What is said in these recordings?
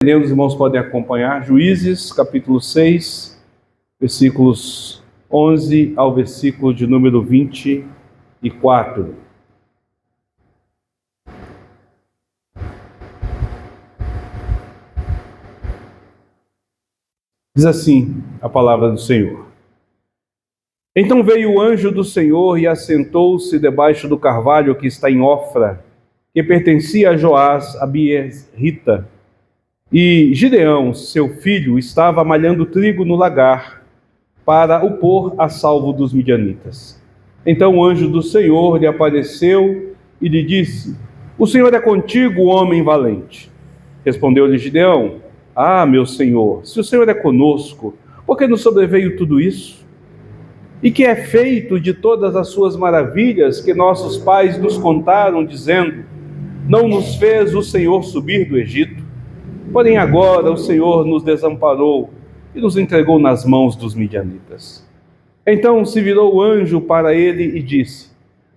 Os irmãos podem acompanhar Juízes, capítulo 6, versículos 11 ao versículo de número 24. Diz assim a palavra do Senhor. Então veio o anjo do Senhor e assentou-se debaixo do carvalho que está em Ofra, que pertencia a Joás, a Biezrita. E Gideão, seu filho, estava malhando trigo no lagar, para o pôr a salvo dos midianitas. Então o anjo do Senhor lhe apareceu e lhe disse: O Senhor é contigo, homem valente. Respondeu-lhe Gideão: Ah, meu Senhor, se o Senhor é conosco, por que nos sobreveio tudo isso? E que é feito de todas as suas maravilhas que nossos pais nos contaram, dizendo: Não nos fez o Senhor subir do Egito? Porém agora o Senhor nos desamparou e nos entregou nas mãos dos midianitas. Então se virou o anjo para ele e disse: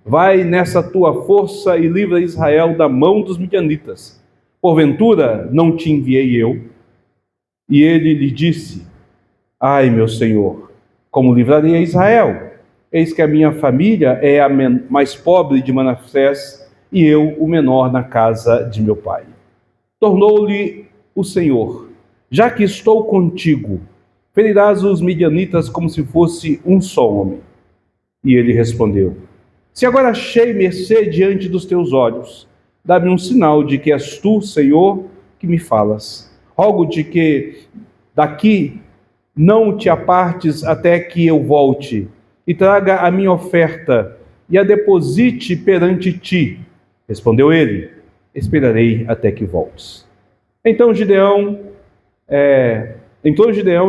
Vai nessa tua força e livra Israel da mão dos midianitas. Porventura não te enviei eu? E ele lhe disse: Ai, meu Senhor, como livrarei a Israel? Eis que a minha família é a mais pobre de Manassés e eu o menor na casa de meu pai. Tornou-lhe o Senhor: Já que estou contigo, ferirás os midianitas como se fosse um só homem. E ele respondeu: Se agora achei mercê diante dos teus olhos, dá-me um sinal de que és tu, Senhor, que me falas. Rogo-te que daqui não te apartes até que eu volte, e traga a minha oferta, e a deposite perante ti. Respondeu ele: Esperarei até que voltes. Então Gideão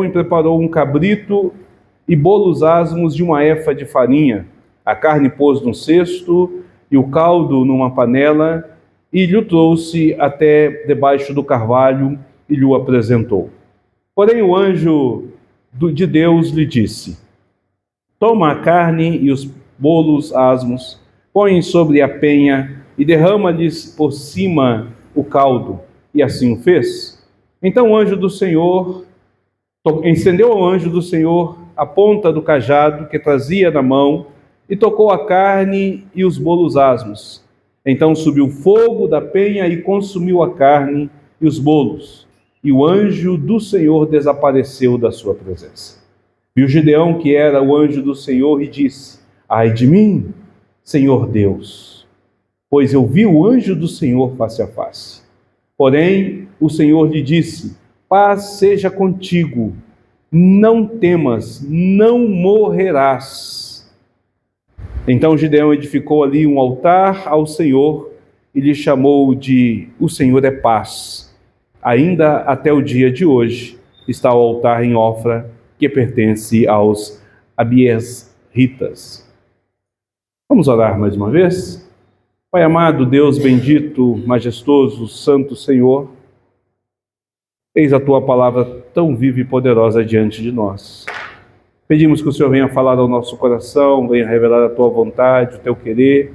e preparou um cabrito e bolos asmos de uma efa de farinha. A carne pôs num cesto e o caldo numa panela, e lhe trouxe até debaixo do carvalho e lhe o apresentou. Porém o anjo de Deus lhe disse: Toma a carne e os bolos asmos, põe sobre a penha e derrama-lhes por cima o caldo. E assim o fez. Então o anjo do Senhor estendeu ao anjo do Senhor a ponta do cajado que trazia na mão e tocou a carne e os bolos asmos. Então subiu fogo da penha e consumiu a carne e os bolos. E o anjo do Senhor desapareceu da sua presença. Viu Gideão que era o anjo do Senhor e disse: Ai de mim, Senhor Deus, pois eu vi o anjo do Senhor face a face. Porém, o Senhor lhe disse: Paz seja contigo, não temas, não morrerás. Então Gideão edificou ali um altar ao Senhor e lhe chamou de O Senhor é Paz. Ainda até o dia de hoje está o altar em Ofra, que pertence aos Abiezritas. Vamos orar mais uma vez? Pai amado, Deus bendito, majestoso, santo Senhor, eis a Tua palavra tão viva e poderosa diante de nós. Pedimos que o Senhor venha falar ao nosso coração, venha revelar a Tua vontade, o Teu querer,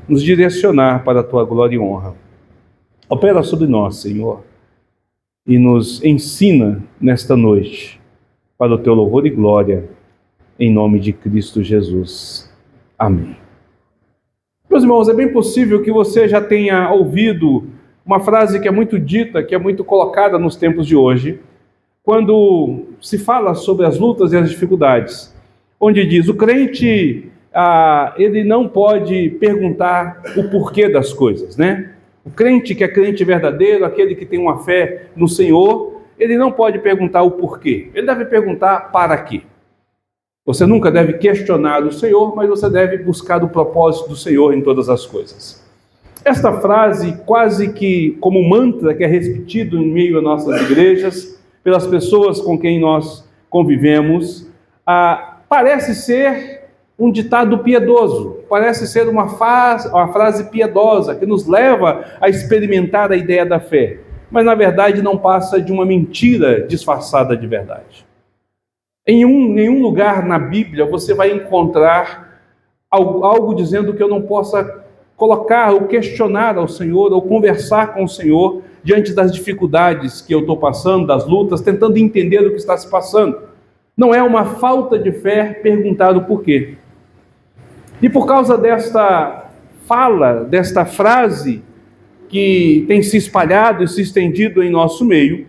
nos direcionar para a Tua glória e honra. Opera sobre nós, Senhor, e nos ensina nesta noite, para o Teu louvor e glória, em nome de Cristo Jesus. Amém. Meus irmãos, é bem possível que você já tenha ouvido uma frase que é muito dita, que é muito colocada nos tempos de hoje, quando se fala sobre as lutas e as dificuldades, onde diz: o crente, ele não pode perguntar o porquê das coisas, né? O crente que é crente verdadeiro, aquele que tem uma fé no Senhor, ele não pode perguntar o porquê, ele deve perguntar para quê. Você nunca deve questionar o Senhor, mas você deve buscar o propósito do Senhor em todas as coisas. Esta frase, quase que como mantra que é repetido em meio às nossas igrejas, pelas pessoas com quem nós convivemos, parece ser um ditado piedoso, parece ser uma frase piedosa que nos leva a experimentar a ideia da fé, mas na verdade não passa de uma mentira disfarçada de verdade. Em nenhum lugar na Bíblia você vai encontrar algo dizendo que eu não possa colocar ou questionar ao Senhor, ou conversar com o Senhor diante das dificuldades que eu estou passando, das lutas, tentando entender o que está se passando. Não é uma falta de fé perguntar o porquê. E por causa desta fala, desta frase que tem se espalhado e se estendido em nosso meio,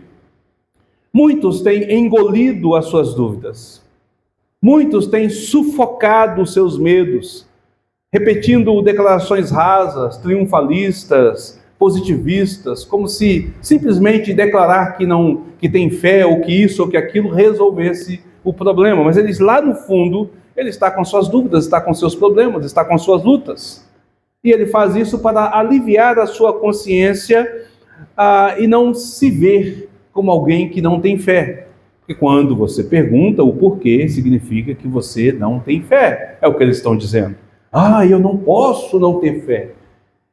muitos têm engolido as suas dúvidas. Muitos têm sufocado os seus medos, repetindo declarações rasas, triunfalistas, positivistas, como se simplesmente declarar que tem fé, ou que isso ou que aquilo resolvesse o problema. Mas eles, lá no fundo, ele está com suas dúvidas, está com seus problemas, está com suas lutas. E ele faz isso para aliviar a sua consciência e não se ver como alguém que não tem fé. Porque quando você pergunta o porquê, significa que você não tem fé. É o que eles estão dizendo. Eu não posso não ter fé.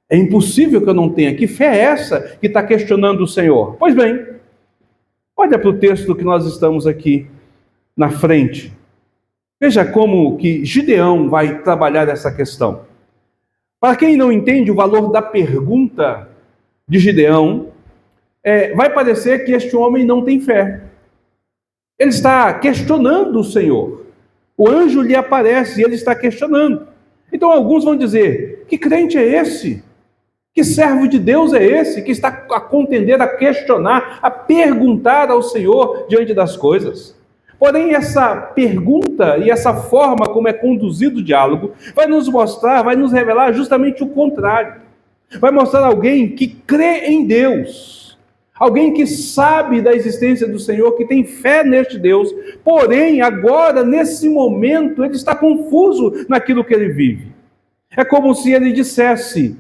É impossível que eu não tenha. Que fé é essa que está questionando o Senhor? Pois bem, olha para o texto que nós estamos aqui na frente. Veja como que Gideão vai trabalhar essa questão. Para quem não entende o valor da pergunta de Gideão, vai parecer que este homem não tem fé. Ele está questionando o Senhor. O anjo lhe aparece e ele está questionando. Então alguns vão dizer, que crente é esse? Que servo de Deus é esse que está a contender, a questionar, a perguntar ao Senhor diante das coisas? Porém, essa pergunta e essa forma como é conduzido o diálogo vai nos mostrar, vai nos revelar justamente o contrário. Vai mostrar alguém que crê em Deus, alguém que sabe da existência do Senhor, que tem fé neste Deus, porém, agora, nesse momento, ele está confuso naquilo que ele vive. É como se ele dissesse,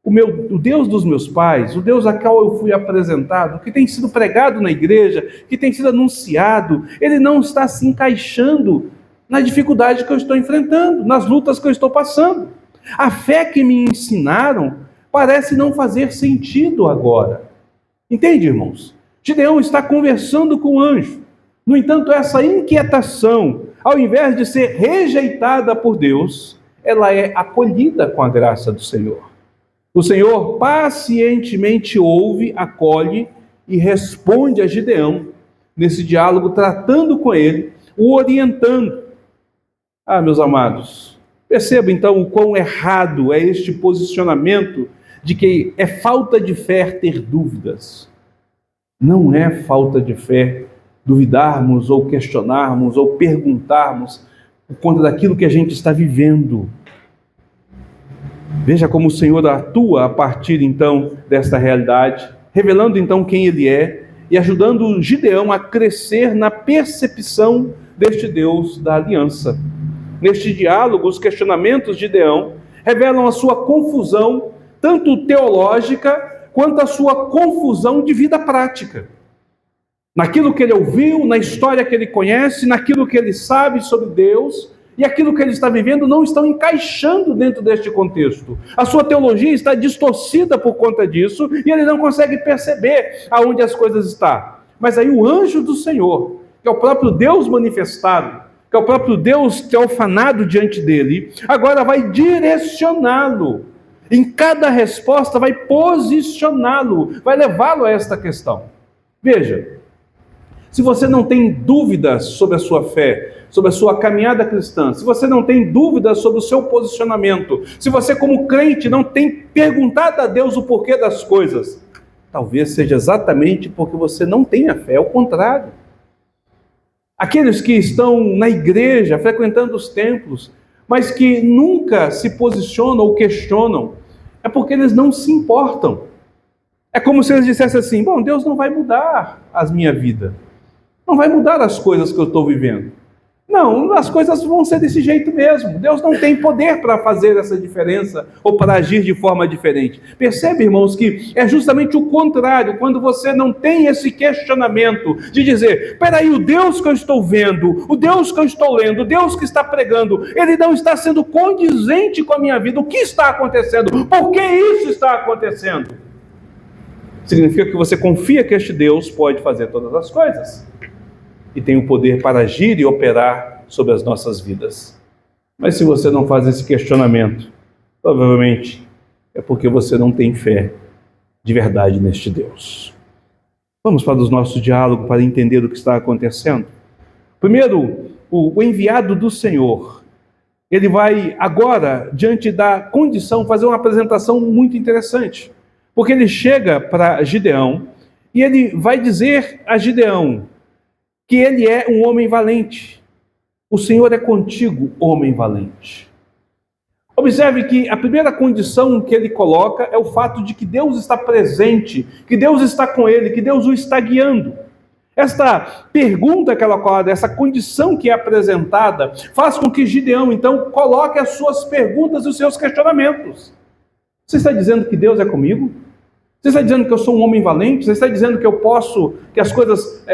o Deus dos meus pais, o Deus a qual eu fui apresentado, que tem sido pregado na igreja, que tem sido anunciado, ele não está se encaixando na dificuldade que eu estou enfrentando, nas lutas que eu estou passando. A fé que me ensinaram parece não fazer sentido agora. Entende, irmãos? Gideão está conversando com o anjo. No entanto, essa inquietação, ao invés de ser rejeitada por Deus, ela é acolhida com a graça do Senhor. O Senhor pacientemente ouve, acolhe e responde a Gideão nesse diálogo, tratando com ele, o orientando. Meus amados, perceba então o quão errado é este posicionamento de que é falta de fé ter dúvidas. Não é falta de fé duvidarmos ou questionarmos ou perguntarmos por conta daquilo que a gente está vivendo. Veja como o Senhor atua a partir então desta realidade, revelando então quem Ele é e ajudando Gideão a crescer na percepção deste Deus da aliança. Neste diálogo, os questionamentos de Gideão revelam a sua confusão, tanto teológica, quanto a sua confusão de vida prática. Naquilo que ele ouviu, na história que ele conhece, naquilo que ele sabe sobre Deus, e aquilo que ele está vivendo não estão encaixando dentro deste contexto. A sua teologia está distorcida por conta disso, e ele não consegue perceber aonde as coisas estão. Mas aí o anjo do Senhor, que é o próprio Deus manifestado, que é o próprio Deus teofanado diante dele, agora vai direcioná-lo. Em cada resposta vai posicioná-lo, vai levá-lo a esta questão. Veja, se você não tem dúvidas sobre a sua fé, sobre a sua caminhada cristã, se você não tem dúvidas sobre o seu posicionamento, se você como crente não tem perguntado a Deus o porquê das coisas, talvez seja exatamente porque você não tem a fé, é o contrário. Aqueles que estão na igreja, frequentando os templos, mas que nunca se posicionam ou questionam, é porque eles não se importam. É como se eles dissessem assim, bom, Deus não vai mudar a minha vida, não vai mudar as coisas que eu estou vivendo. Não, as coisas vão ser desse jeito mesmo. Deus não tem poder para fazer essa diferença ou para agir de forma diferente. Percebe, irmãos, que é justamente o contrário, quando você não tem esse questionamento de dizer, peraí, o Deus que eu estou vendo, o Deus que eu estou lendo, o Deus que está pregando, ele não está sendo condizente com a minha vida. O que está acontecendo? Por que isso está acontecendo? Significa que você confia que este Deus pode fazer todas as coisas e tem o poder para agir e operar sobre as nossas vidas. Mas se você não faz esse questionamento, provavelmente é porque você não tem fé de verdade neste Deus. Vamos para o nosso diálogo para entender o que está acontecendo. Primeiro, o enviado do Senhor, ele vai agora, diante da condição, fazer uma apresentação muito interessante. Porque ele chega para Gideão e ele vai dizer a Gideão que ele é um homem valente. O Senhor é contigo, homem valente. Observe que a primeira condição que ele coloca é o fato de que Deus está presente, que Deus está com ele, que Deus o está guiando. Esta pergunta que ela coloca, essa condição que é apresentada, faz com que Gideão, então, coloque as suas perguntas e os seus questionamentos. Você está dizendo que Deus é comigo? Você está dizendo que eu sou um homem valente? Você está dizendo que eu posso, que as coisas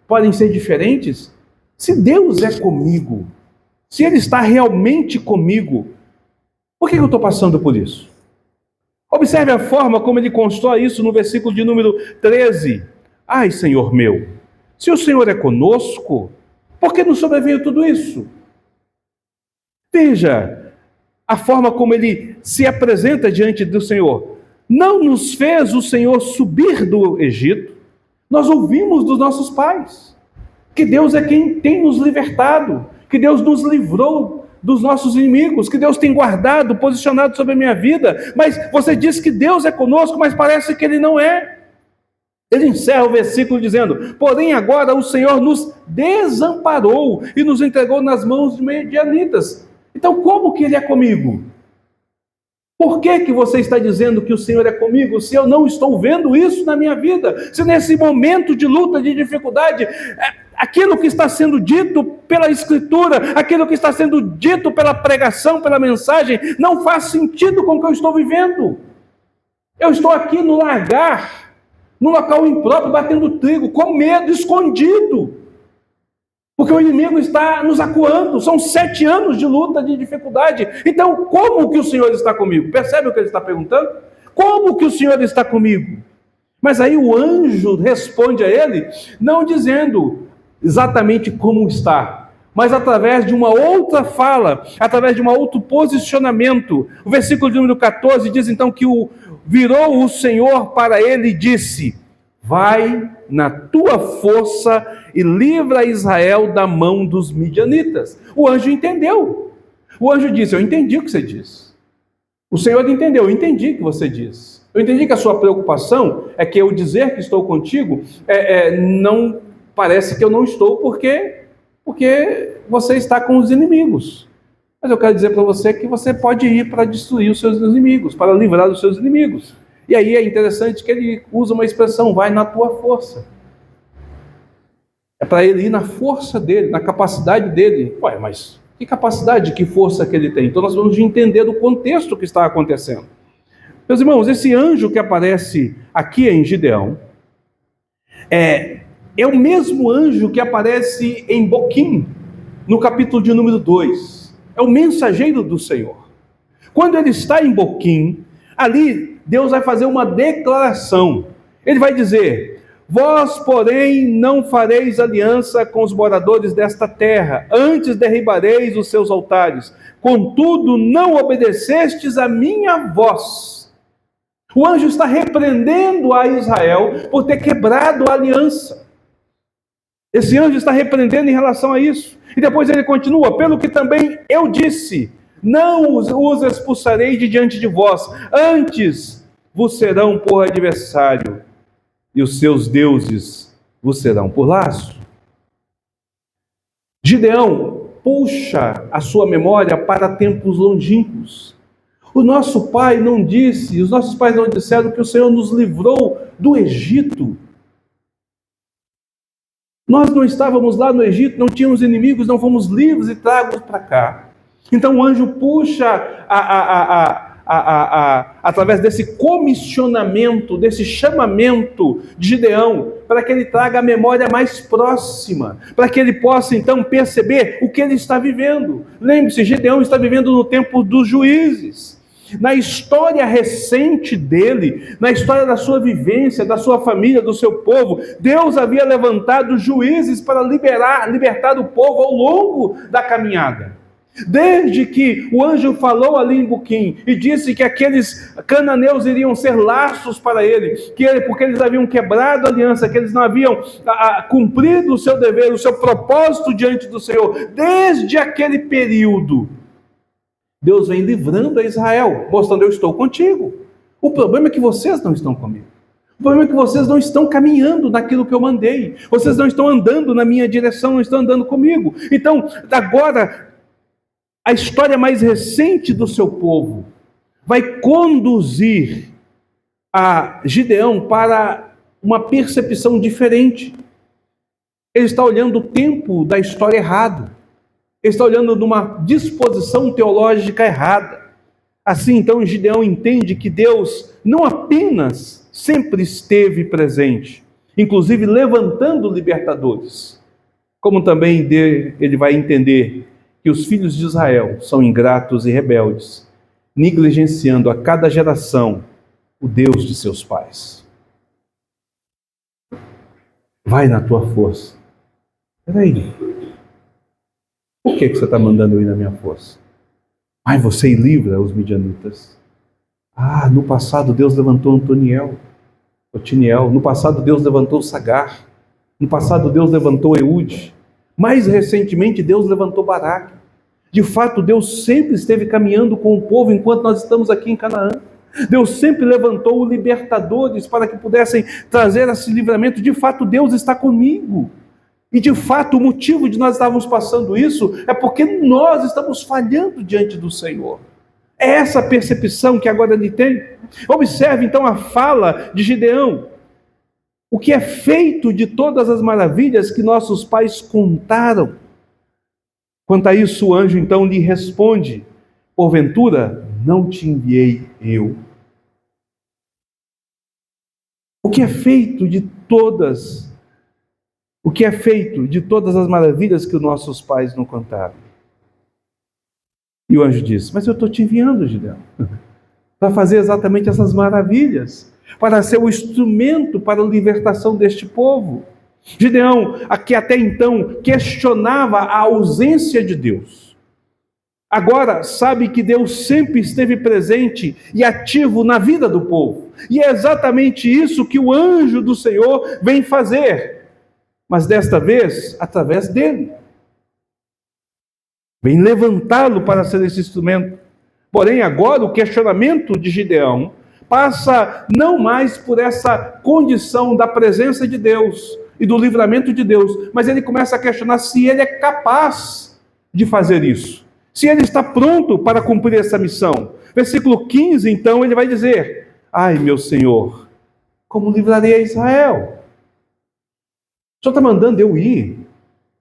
podem ser diferentes? Se Deus é comigo, se Ele está realmente comigo, por que eu estou passando por isso? Observe a forma como ele constrói isso no versículo de número 13. Ai, Senhor meu, se o Senhor é conosco, por que nos sobreveio tudo isso? Veja a forma como ele se apresenta diante do Senhor. Não nos fez o Senhor subir do Egito? Nós ouvimos dos nossos pais que Deus é quem tem nos libertado, que Deus nos livrou dos nossos inimigos, que Deus tem guardado, posicionado sobre a minha vida. Mas você diz que Deus é conosco, mas parece que Ele não é. Ele encerra o versículo dizendo: porém agora o Senhor nos desamparou e nos entregou nas mãos de medianitas. Então como que Ele é comigo? Por que você está dizendo que o Senhor é comigo, se eu não estou vendo isso na minha vida? Se nesse momento de luta, de dificuldade, aquilo que está sendo dito pela Escritura, aquilo que está sendo dito pela pregação, pela mensagem, não faz sentido com o que eu estou vivendo. Eu estou aqui no largar, no local impróprio, batendo trigo, com medo, escondido. Porque o inimigo está nos acuando. São 7 anos de luta, de dificuldade. Então, como que o Senhor está comigo? Percebe o que ele está perguntando? Como que o Senhor está comigo? Mas aí o anjo responde a ele, não dizendo exatamente como está, mas através de uma outra fala, através de um outro posicionamento. O versículo de número 14 diz então que virou o Senhor para ele e disse: vai na tua força e livra Israel da mão dos midianitas. O anjo entendeu. O anjo disse: eu entendi o que você disse. O Senhor entendeu: eu entendi o que você disse. Eu entendi que a sua preocupação é que eu dizer que estou contigo, não parece que eu não estou, porque você está com os inimigos. Mas eu quero dizer para você que você pode ir para destruir os seus inimigos, para livrar os seus inimigos. E aí é interessante que ele usa uma expressão: vai na tua força. É para ele ir na força dele, na capacidade dele. Ué, mas que capacidade, que força que ele tem? Então nós vamos entender o contexto que está acontecendo. Meus irmãos, esse anjo que aparece aqui em Gideão é o mesmo anjo que aparece em Boquim, no capítulo de número 2. É o mensageiro do Senhor. Quando ele está em Boquim, ali Deus vai fazer uma declaração. Ele vai dizer: vós, porém, não fareis aliança com os moradores desta terra, antes derribareis os seus altares. Contudo, não obedecestes a minha voz. O anjo está repreendendo a Israel por ter quebrado a aliança. Esse anjo está repreendendo em relação a isso. E depois ele continua: pelo que também eu disse, não os expulsarei de diante de vós, antes vos serão por adversário, e os seus deuses vos serão por laço. Gideão puxa a sua memória para tempos longínquos. O nosso pai não disse, os nossos pais não disseram que o Senhor nos livrou do Egito. Nós não estávamos lá no Egito, não tínhamos inimigos, não fomos livres e tragos para cá. Então o anjo puxa através desse comissionamento, desse chamamento de Gideão, para que ele traga a memória mais próxima, para que ele possa então perceber o que ele está vivendo. Lembre-se, Gideão está vivendo no tempo dos juízes. Na história recente dele, na história da sua vivência, da sua família, do seu povo, Deus havia levantado juízes para libertar o povo ao longo da caminhada. Desde que o anjo falou ali em Boquim e disse que aqueles cananeus iriam ser laços para ele, porque eles haviam quebrado a aliança, que eles não haviam cumprido o seu dever, o seu propósito diante do Senhor, desde aquele período, Deus vem livrando a Israel, mostrando: eu estou contigo. O problema é que vocês não estão comigo. O problema é que vocês não estão caminhando naquilo que eu mandei. Vocês não estão andando na minha direção, não estão andando comigo. Então, agora, a história mais recente do seu povo vai conduzir a Gideão para uma percepção diferente. Ele está olhando o tempo da história errado. Ele está olhando numa disposição teológica errada. Assim, então, Gideão entende que Deus não apenas sempre esteve presente, inclusive levantando libertadores, como também ele vai entender que os filhos de Israel são ingratos e rebeldes, negligenciando a cada geração o Deus de seus pais. Vai na tua força. Peraí. Por que você está mandando eu ir na minha força? Ai, você livra os midianitas. No passado Deus levantou Otiniel. No passado Deus levantou Sagar. No passado Deus levantou Eude. Mais recentemente Deus levantou Baraque. De fato, Deus sempre esteve caminhando com o povo enquanto nós estamos aqui em Canaã. Deus sempre levantou libertadores para que pudessem trazer esse livramento. De fato, Deus está comigo. E de fato, o motivo de nós estarmos passando isso é porque nós estamos falhando diante do Senhor. É essa percepção que agora ele tem. Observe então a fala de Gideão. O que é feito de todas as maravilhas que nossos pais contaram. Quanto a isso, o anjo então lhe responde: porventura não te enviei eu? O que é feito de todas as maravilhas que os nossos pais não contaram? E o anjo disse: mas eu estou te enviando, Gideão, para fazer exatamente essas maravilhas, para ser o instrumento para a libertação deste povo. Gideão, que até então questionava a ausência de Deus, agora sabe que Deus sempre esteve presente e ativo na vida do povo. E é exatamente isso que o anjo do Senhor vem fazer, mas desta vez através dele. Vem levantá-lo para ser esse instrumento. Porém, agora o questionamento de Gideão passa não mais por essa condição da presença de Deus e do livramento de Deus, mas ele começa a questionar se ele é capaz de fazer isso, se ele está pronto para cumprir essa missão. Versículo 15, então, ele vai dizer: ai, meu Senhor, como livrarei a Israel? O Senhor está mandando eu ir.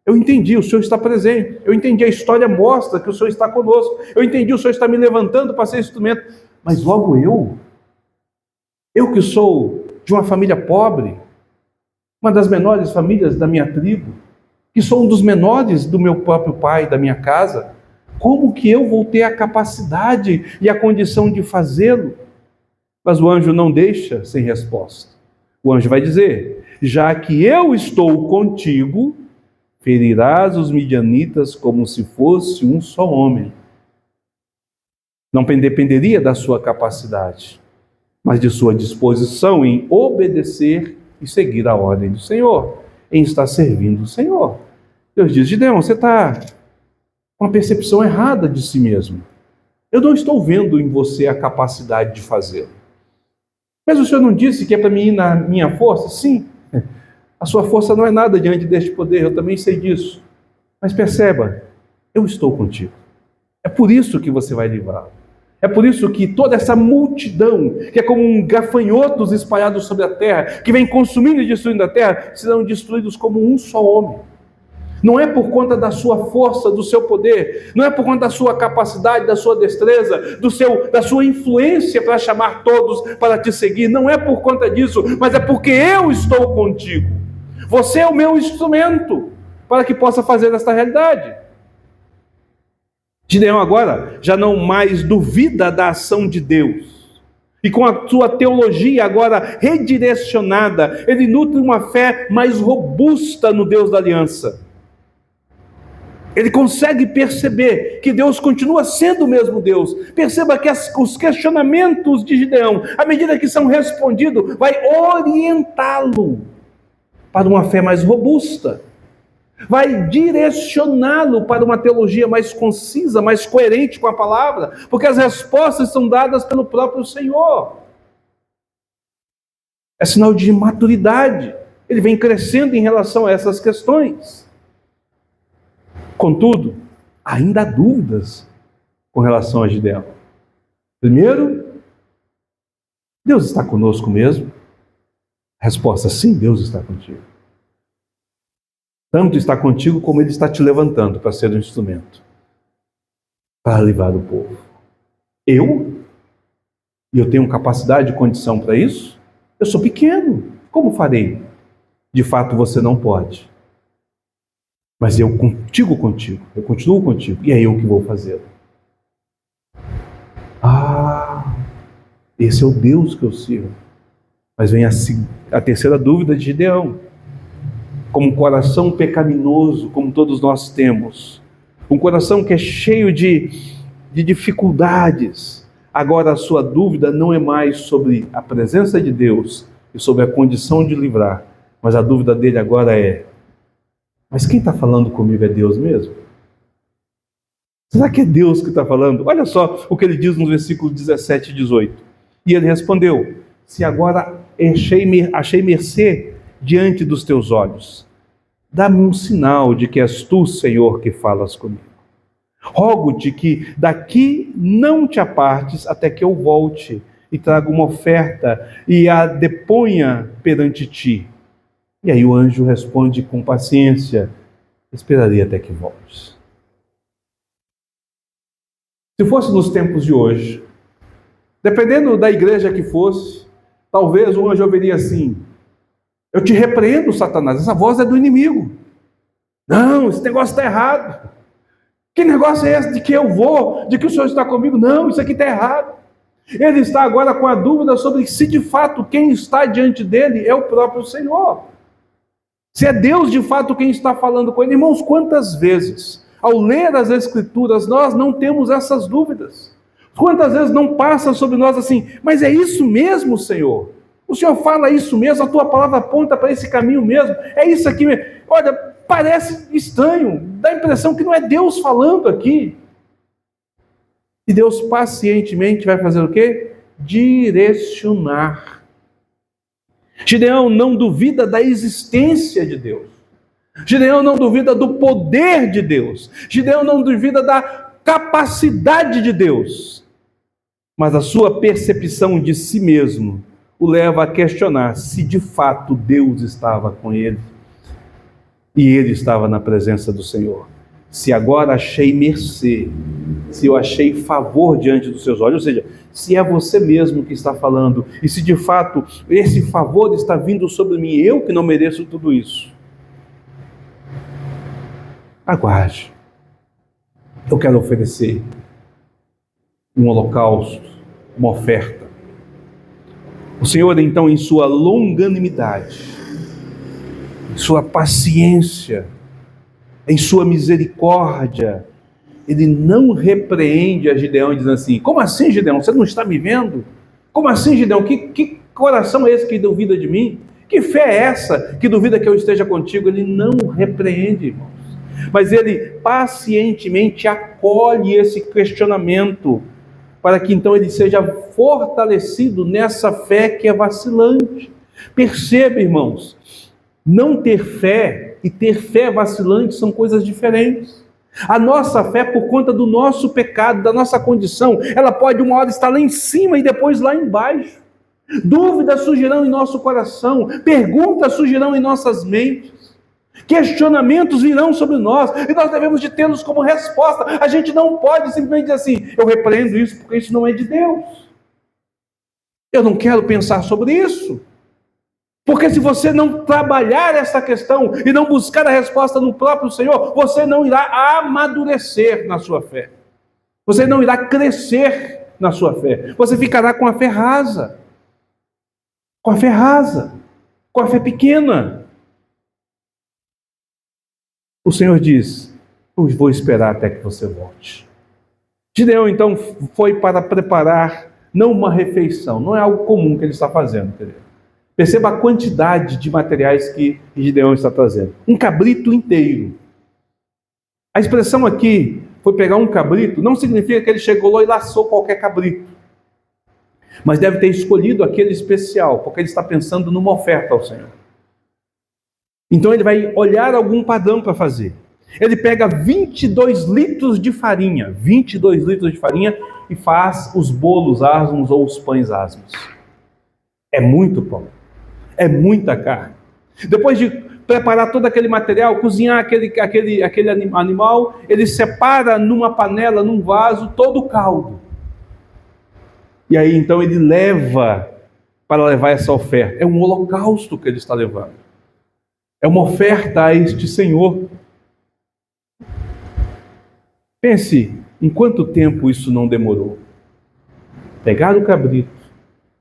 Eu entendi, o Senhor está presente. Eu entendi, a história mostra que o Senhor está conosco. Eu entendi, o Senhor está me levantando para ser instrumento. Mas logo eu que sou de uma família pobre, uma das menores famílias da minha tribo, que sou um dos menores do meu próprio pai, da minha casa, como que eu vou ter a capacidade e a condição de fazê-lo? Mas o anjo não deixa sem resposta. O anjo vai dizer: já que eu estou contigo, ferirás os midianitas como se fosse um só homem. Não dependeria da sua capacidade, mas de sua disposição em obedecer e seguir a ordem do Senhor, em estar servindo o Senhor. Deus diz: Gideão, você está com uma percepção errada de si mesmo. Eu não estou vendo em você a capacidade de fazê-lo. Mas o Senhor não disse que é para mim ir na minha força? Sim, a sua força não é nada diante deste poder, eu também sei disso. Mas perceba, eu estou contigo. É por isso que você vai livrar. É por isso que toda essa multidão, que é como um gafanhotos espalhados sobre a terra, que vem consumindo e destruindo a terra, serão destruídos como um só homem. Não é por conta da sua força, do seu poder, não é por conta da sua capacidade, da sua destreza, da sua influência para chamar todos para te seguir, não é por conta disso, mas é porque eu estou contigo. Você é o meu instrumento para que possa fazer esta realidade. Gideão agora já não mais duvida da ação de Deus. E com a sua teologia agora redirecionada, ele nutre uma fé mais robusta no Deus da aliança. Ele consegue perceber que Deus continua sendo o mesmo Deus. Perceba que os questionamentos de Gideão, à medida que são respondidos, vai orientá-lo para uma fé mais robusta. Vai direcioná-lo para uma teologia mais concisa, mais coerente com a palavra, porque as respostas são dadas pelo próprio Senhor. É sinal de maturidade. Ele vem crescendo em relação a essas questões. Contudo, ainda há dúvidas com relação a Gideão. Primeiro, Deus está conosco mesmo? A resposta: sim, Deus está contigo. Tanto está contigo como Ele está te levantando para ser um instrumento, para livrar o povo. E eu tenho capacidade e condição para isso? Eu sou pequeno, como farei? De fato, você não pode. Mas eu contigo, eu continuo contigo, e é eu que vou fazê-lo. Esse é o Deus que eu sirvo. Mas vem a terceira dúvida de Gideão. Como um coração pecaminoso, como todos nós temos, um coração que é cheio de dificuldades, agora a sua dúvida não é mais sobre a presença de Deus e sobre a condição de livrar, mas a dúvida dele agora é: mas quem está falando comigo é Deus mesmo? Será que é Deus que está falando? Olha só o que ele diz no versículo 17 e 18. E ele respondeu: se agora achei mercê diante dos teus olhos, dá-me um sinal de que és tu, Senhor, que falas comigo. Rogo-te que daqui não te apartes até que eu volte e traga uma oferta e a deponha perante ti. E aí o anjo responde com paciência: esperarei até que voltes. Se fosse nos tempos de hoje, dependendo da igreja que fosse, talvez o anjo ouviria assim: eu te repreendo, Satanás, essa voz é do inimigo. Não, esse negócio está errado. Que negócio é esse de que eu vou, de que o Senhor está comigo? Não, isso aqui está errado. Ele está agora com a dúvida sobre se de fato quem está diante dele é o próprio Senhor. Se é Deus de fato quem está falando com ele. Irmãos, quantas vezes, ao ler as Escrituras, nós não temos essas dúvidas? Quantas vezes não passa sobre nós assim: mas é isso mesmo, Senhor? O Senhor fala isso mesmo? A tua palavra aponta para esse caminho mesmo? É isso aqui mesmo? Olha, parece estranho, dá a impressão que não é Deus falando aqui. E Deus pacientemente vai fazer o quê? Direcionar. Gideão não duvida da existência de Deus. Gideão não duvida do poder de Deus. Gideão não duvida da capacidade de Deus. Mas a sua percepção de si mesmo o leva a questionar se de fato Deus estava com ele e ele estava na presença do Senhor. Se agora achei mercê, se eu achei favor diante dos seus olhos, ou seja, se é você mesmo que está falando, e se de fato esse favor está vindo sobre mim, eu que não mereço tudo isso. Aguarde. Eu quero oferecer um holocausto, uma oferta. O Senhor, então, em sua longanimidade, em sua paciência, em sua misericórdia, ele não repreende a Gideão dizendo assim: como assim, Gideão? Você não está me vendo? Como assim, Gideão? Que coração é esse que duvida de mim? Que fé é essa que duvida que eu esteja contigo? Ele não repreende, irmãos. Mas ele pacientemente acolhe esse questionamento, para que então ele seja fortalecido nessa fé que é vacilante. Perceba, irmãos, não ter fé e ter fé vacilante são coisas diferentes. A nossa fé, por conta do nosso pecado, da nossa condição, ela pode uma hora estar lá em cima e depois lá embaixo. Dúvidas surgirão em nosso coração, perguntas surgirão em nossas mentes, questionamentos virão sobre nós, e nós devemos de tê-los como resposta. A gente não pode simplesmente dizer assim: eu repreendo isso porque isso não é de Deus. Eu não quero pensar sobre isso. Porque se você não trabalhar essa questão e não buscar a resposta no próprio Senhor, você não irá amadurecer na sua fé. Você não irá crescer na sua fé. Você ficará com a fé rasa. Com a fé rasa. Com a fé pequena. O Senhor diz: Eu vou esperar até que você volte. Gideão, então, foi para preparar, não uma refeição, não é algo comum que ele está fazendo, querido. Perceba a quantidade de materiais que Gideão está trazendo. Um cabrito inteiro. A expressão aqui, foi pegar um cabrito, não significa que ele chegou lá e laçou qualquer cabrito. Mas deve ter escolhido aquele especial, porque ele está pensando numa oferta ao Senhor. Então ele vai olhar algum padrão para fazer. Ele pega 22 litros de farinha, 22 litros de farinha, e faz os bolos asmos ou os pães asmos. É muito pão, é muita carne. Depois de preparar todo aquele material, cozinhar aquele animal, ele separa numa panela, num vaso, todo o caldo. E aí então ele leva para levar essa oferta. É um holocausto que ele está levando. É uma oferta a este Senhor. Pense, em quanto tempo isso não demorou? Pegar o cabrito,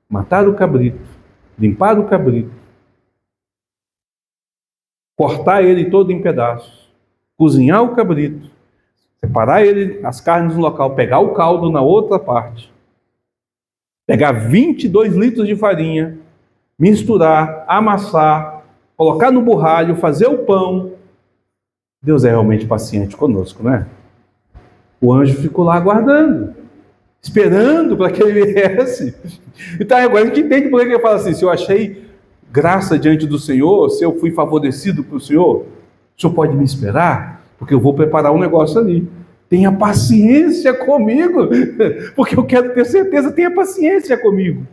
matar o cabrito, limpar o cabrito, cortar ele todo em pedaços, cozinhar o cabrito, separar ele, as carnes no local, pegar o caldo na outra parte, pegar 22 litros de farinha, misturar, amassar, colocar no burralho, fazer o pão. Deus é realmente paciente conosco, né? O anjo ficou lá aguardando, esperando para que ele viesse. Então agora a gente entende por que ele fala assim: se eu achei graça diante do Senhor, se eu fui favorecido pelo Senhor, o Senhor pode me esperar, porque eu vou preparar um negócio ali. Tenha paciência comigo, porque eu quero ter certeza, tenha paciência comigo.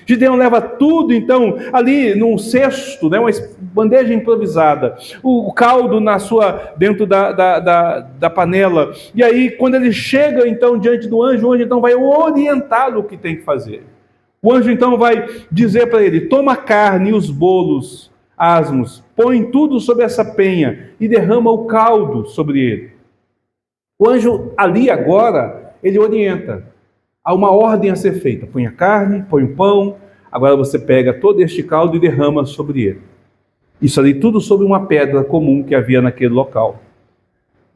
Gideão leva tudo, então, ali num cesto, né, uma bandeja improvisada, o caldo dentro da panela, e aí quando ele chega então diante do anjo, o anjo então vai orientá-lo o que tem que fazer. O anjo então vai dizer para ele: toma a carne e os bolos asmos, põe tudo sobre essa penha e derrama o caldo sobre ele. O anjo ali agora, ele orienta. Há uma ordem a ser feita: põe a carne, põe o pão, agora você pega todo este caldo e derrama sobre ele. Isso ali tudo sobre uma pedra comum que havia naquele local.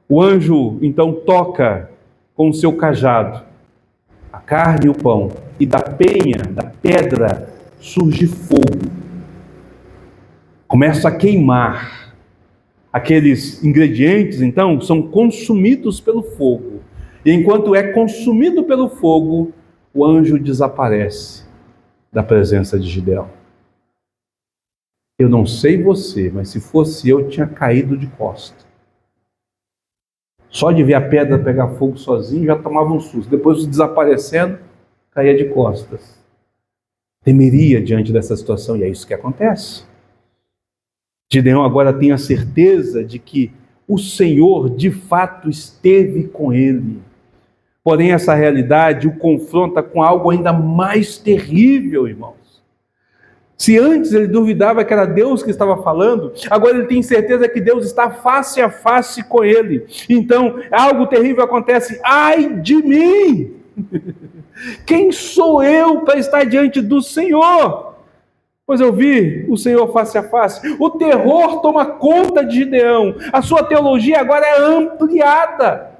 O anjo então toca com o seu cajado a carne e o pão, e da penha, da pedra, surge fogo. Começa a queimar. Aqueles ingredientes então são consumidos pelo fogo. E enquanto é consumido pelo fogo, o anjo desaparece da presença de Gideão. Eu não sei você, mas se fosse eu tinha caído de costas. Só de ver a pedra pegar fogo sozinho, já tomava um susto. Depois, desaparecendo, caía de costas. Temeria diante dessa situação, e é isso que acontece. Gideão agora tem a certeza de que o Senhor, de fato, esteve com ele. Porém, essa realidade o confronta com algo ainda mais terrível, irmãos. Se antes ele duvidava que era Deus que estava falando, agora ele tem certeza que Deus está face a face com ele. Então, algo terrível acontece. Ai de mim! Quem sou eu para estar diante do Senhor? Pois eu vi o Senhor face a face. O terror toma conta de Gideão. A sua teologia agora é ampliada.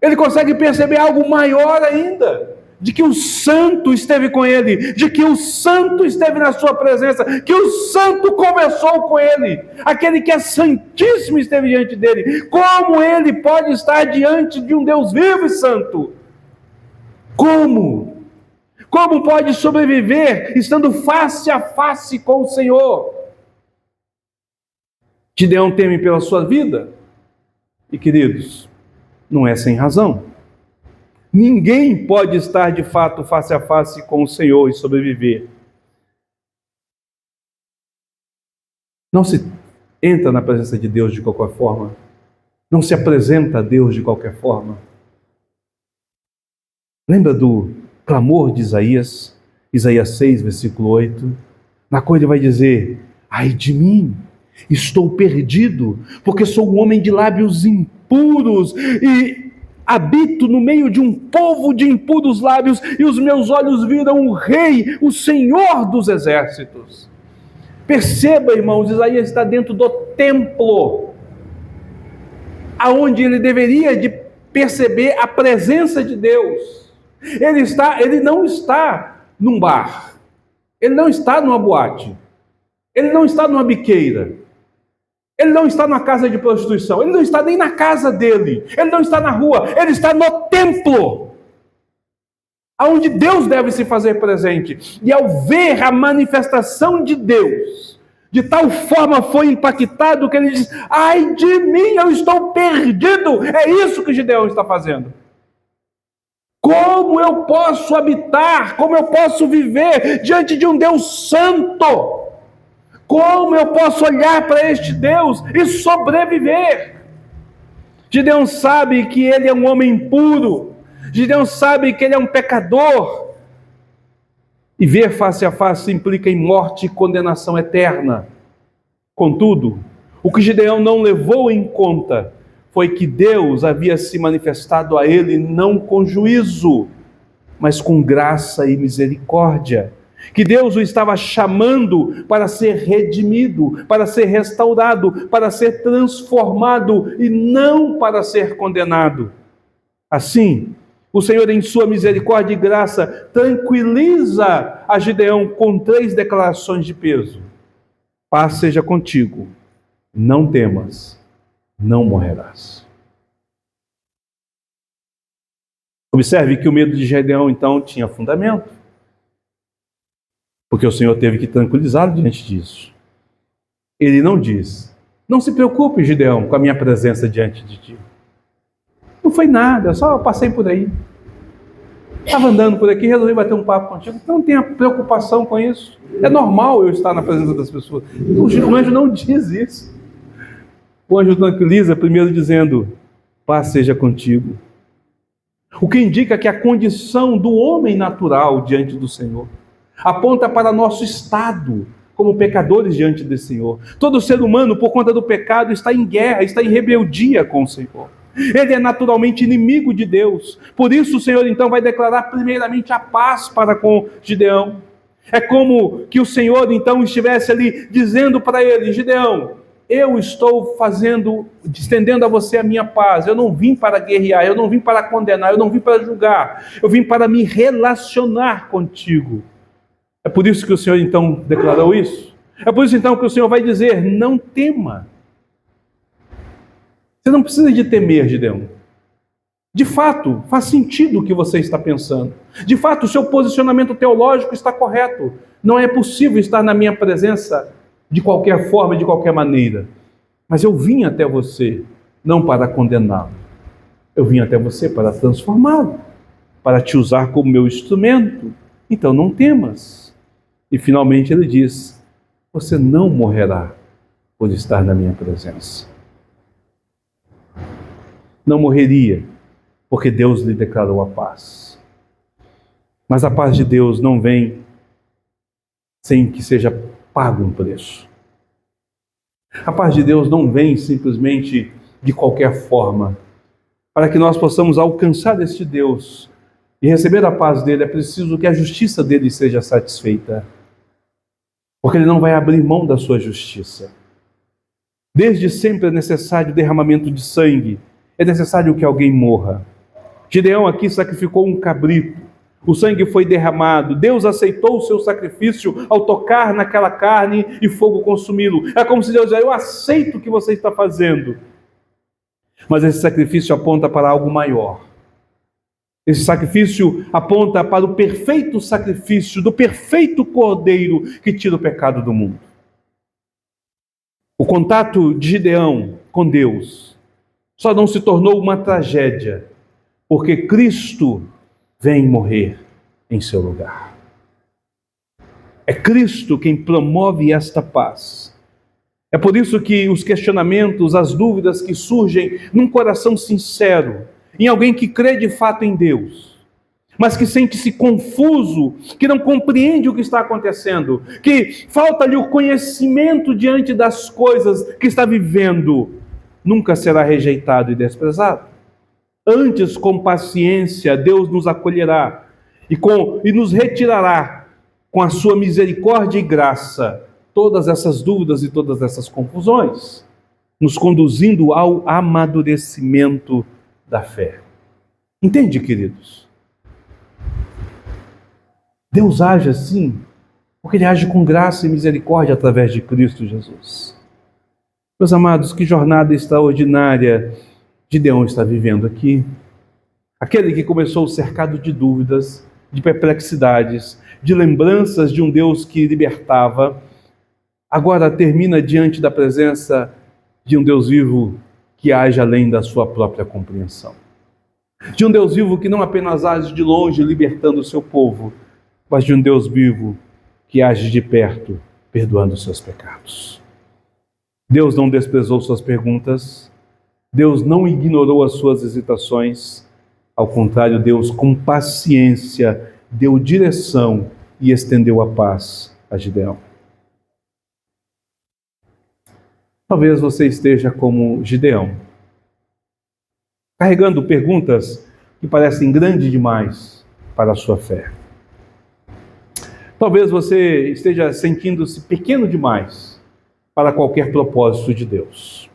Ele consegue perceber algo maior ainda. De que o santo esteve com ele, de que o santo esteve na sua presença, que o santo conversou com ele, aquele que é santíssimo esteve diante dele. Como ele pode estar diante de um Deus vivo e santo? Como? Como pode sobreviver estando face a face com o Senhor? Gideão teme pela sua vida? E queridos, não é sem razão. Ninguém pode estar de fato face a face com o Senhor e sobreviver. Não se entra na presença de Deus de qualquer forma. Não se apresenta a Deus de qualquer forma. Lembra do clamor de Isaías? Isaías 6, versículo 8. Na qual ele vai dizer: ai de mim, estou perdido, porque sou um homem de lábios impuros e habito no meio de um povo de impuros lábios, e os meus olhos viram o Rei, o Senhor dos exércitos. Perceba, irmãos, Isaías está dentro do templo. aonde ele deveria de perceber a presença de Deus. Ele não está num bar, ele não está numa boate, ele não está numa biqueira, ele não está numa casa de prostituição, ele não está nem na casa dele, ele não está na rua, ele está no templo, aonde Deus deve se fazer presente. E ao ver a manifestação de Deus, de tal forma foi impactado que ele diz: ai de mim, eu estou perdido. É isso que Gideão está fazendo. Como eu posso habitar, como eu posso viver diante de um Deus santo? Como eu posso olhar para este Deus e sobreviver? Gideão sabe que ele é um homem puro. Gideão sabe que ele é um pecador. E ver face a face implica em morte e condenação eterna. Contudo, o que Gideão não levou em conta foi que Deus havia se manifestado a ele não com juízo, mas com graça e misericórdia. Que Deus o estava chamando para ser redimido, para ser restaurado, para ser transformado e não para ser condenado. Assim, o Senhor, em sua misericórdia e graça, tranquiliza a Gideão com 3 declarações de peso: paz seja contigo, não temas, não morrerás. Observe que o medo de Gideão, então, tinha fundamento, porque o Senhor teve que tranquilizá-lo diante disso. Ele não diz: não se preocupe, Gideão, com a minha presença diante de ti. Não foi nada, eu só passei por aí. Estava andando por aqui, resolvi bater um papo contigo. Não tenha preocupação com isso. É normal eu estar na presença das pessoas. O anjo não diz isso. O anjo tranquiliza primeiro dizendo: paz seja contigo. O que indica que a condição do homem natural diante do Senhor aponta para nosso estado como pecadores diante do Senhor. Todo ser humano, por conta do pecado, está em guerra, está em rebeldia com o Senhor. Ele é naturalmente inimigo de Deus. Por isso o Senhor então vai declarar primeiramente a paz para com Gideão. É como que o Senhor então estivesse ali dizendo para ele: Gideão, eu estou estendendo a você a minha paz. Eu não vim para guerrear, eu não vim para condenar, eu não vim para julgar. Eu vim para me relacionar contigo. É por isso que o Senhor então declarou isso. É por isso então que o Senhor vai dizer: não tema. Você não precisa de temer, Gideão. De fato, faz sentido o que você está pensando. De fato, o seu posicionamento teológico está correto. Não é possível estar na minha presença de qualquer forma e de qualquer maneira. Mas eu vim até você não para condená-lo. Eu vim até você para transformá-lo, para te usar como meu instrumento. Então não temas. E finalmente ele diz: você não morrerá por estar na minha presença. Não morreria, porque Deus lhe declarou a paz. Mas a paz de Deus não vem sem que seja pago um preço. A paz de Deus não vem simplesmente de qualquer forma. Para que nós possamos alcançar este Deus e receber a paz dele, é preciso que a justiça dele seja satisfeita. Porque ele não vai abrir mão da sua justiça. Desde sempre é necessário derramamento de sangue. É necessário que alguém morra. Gideão aqui sacrificou um cabrito. O sangue foi derramado. Deus aceitou o seu sacrifício ao tocar naquela carne e fogo consumi-lo. É como se Deus dissesse: eu aceito o que você está fazendo. Mas esse sacrifício aponta para algo maior. Esse sacrifício aponta para o perfeito sacrifício do perfeito Cordeiro que tira o pecado do mundo. O contato de Gideão com Deus só não se tornou uma tragédia porque Cristo vem morrer em seu lugar. É Cristo quem promove esta paz. É por isso que os questionamentos, as dúvidas que surgem num coração sincero, em alguém que crê de fato em Deus, mas que sente-se confuso, que não compreende o que está acontecendo, que falta-lhe o conhecimento diante das coisas que está vivendo, nunca será rejeitado e desprezado. Antes, com paciência, Deus nos acolherá e nos retirará com a sua misericórdia e graça todas essas dúvidas e todas essas confusões. nos conduzindo ao amadurecimento da fé. Entende, queridos? Deus age assim porque Ele age com graça e misericórdia através de Cristo Jesus. Meus amados, que jornada extraordinária Gideão está vivendo aqui. Aquele que começou cercado de dúvidas, de perplexidades, de lembranças de um Deus que libertava, agora termina diante da presença de um Deus vivo que age além da sua própria compreensão. De um Deus vivo que não apenas age de longe libertando o seu povo, mas de um Deus vivo que age de perto, perdoando os seus pecados. Deus não desprezou suas perguntas, Deus não ignorou as suas hesitações, ao contrário, Deus com paciência deu direção e estendeu a paz a Gideão. Talvez você esteja como Gideão, carregando perguntas que parecem grandes demais para a sua fé. Talvez você esteja sentindo-se pequeno demais para qualquer propósito de Deus.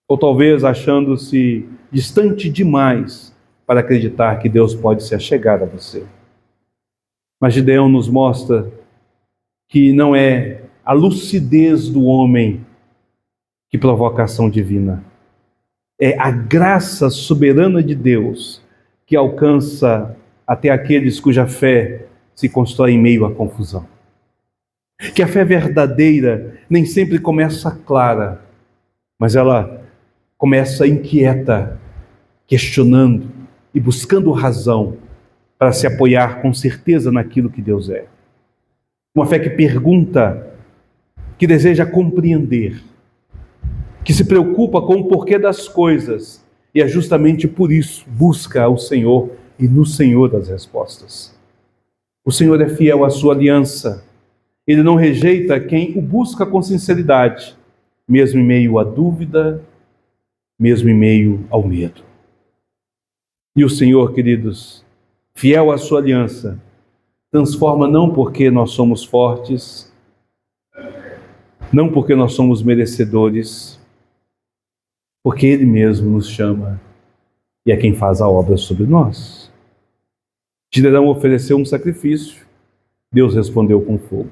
Ou talvez achando-se distante demais para acreditar que Deus pode se achegar a você. Mas Gideão nos mostra que não é a lucidez do homem que provoca a ação divina. É a graça soberana de Deus que alcança até aqueles cuja fé se constrói em meio à confusão. Que a fé verdadeira nem sempre começa clara, mas ela começa inquieta, questionando e buscando razão para se apoiar com certeza naquilo que Deus é. Uma fé que pergunta, que deseja compreender, que se preocupa com o porquê das coisas e é justamente por isso busca ao Senhor e no Senhor as respostas. O Senhor é fiel à sua aliança. Ele não rejeita quem o busca com sinceridade, mesmo em meio à dúvida, mesmo em meio ao medo. E o Senhor, queridos, fiel à sua aliança, transforma não porque nós somos fortes, não porque nós somos merecedores, porque Ele mesmo nos chama e é quem faz a obra sobre nós. Gideão ofereceu um sacrifício, Deus respondeu com fogo.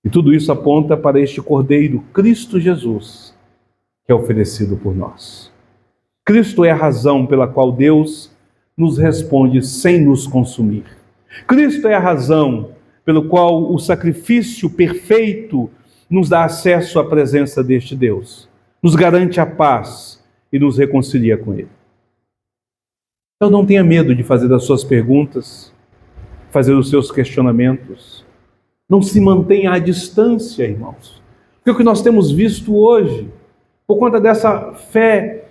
E tudo isso aponta para este Cordeiro, Cristo Jesus, que é oferecido por nós. Cristo é a razão pela qual Deus nos responde sem nos consumir. Cristo é a razão pelo qual o sacrifício perfeito nos dá acesso à presença deste Deus, nos garante a paz e nos reconcilia com Ele. Então não tenha medo de fazer as suas perguntas, fazer os seus questionamentos. Não se mantenha à distância, irmãos. Porque o que nós temos visto hoje, por conta dessa fé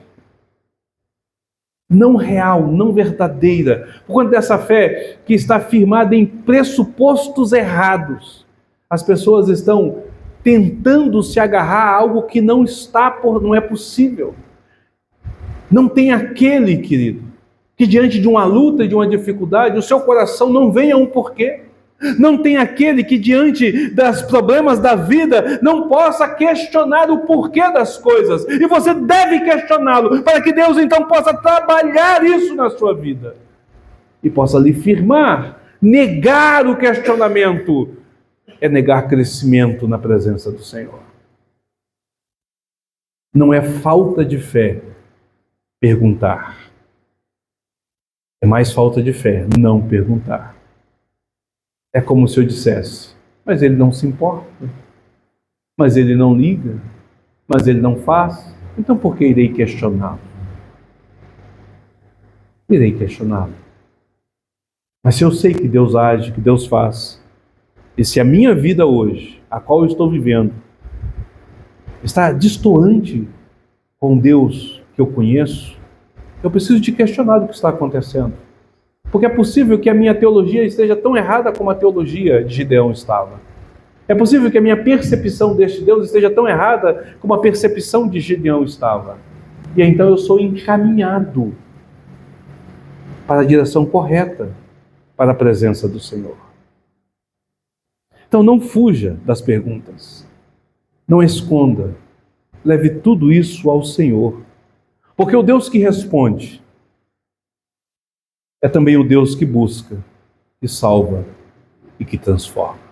não real, não verdadeira, por conta dessa fé que está firmada em pressupostos errados, as pessoas estão tentando se agarrar a algo que não é possível. Não tem aquele, querido, que diante de uma luta, de uma dificuldade, o seu coração não venha um porquê. Não tem aquele que diante dos problemas da vida não possa questionar o porquê das coisas. E você deve questioná-lo para que Deus então possa trabalhar isso na sua vida. E possa lhe firmar. Negar o questionamento é negar crescimento na presença do Senhor. Não é falta de fé perguntar. É mais falta de fé não perguntar. É como se eu dissesse, mas ele não se importa, mas ele não liga, mas ele não faz, então por que irei questioná-lo? Irei questioná-lo. Mas se eu sei que Deus age, que Deus faz, e se a minha vida hoje, a qual eu estou vivendo, está distoante com Deus que eu conheço, eu preciso de questionar o que está acontecendo. Porque é possível que a minha teologia esteja tão errada como a teologia de Gideão estava. É possível que a minha percepção deste Deus esteja tão errada como a percepção de Gideão estava. E então eu sou encaminhado para a direção correta, para a presença do Senhor. Então não fuja das perguntas. Não esconda. leve tudo isso ao Senhor. Porque o Deus que responde é também o Deus que busca, que salva e que transforma.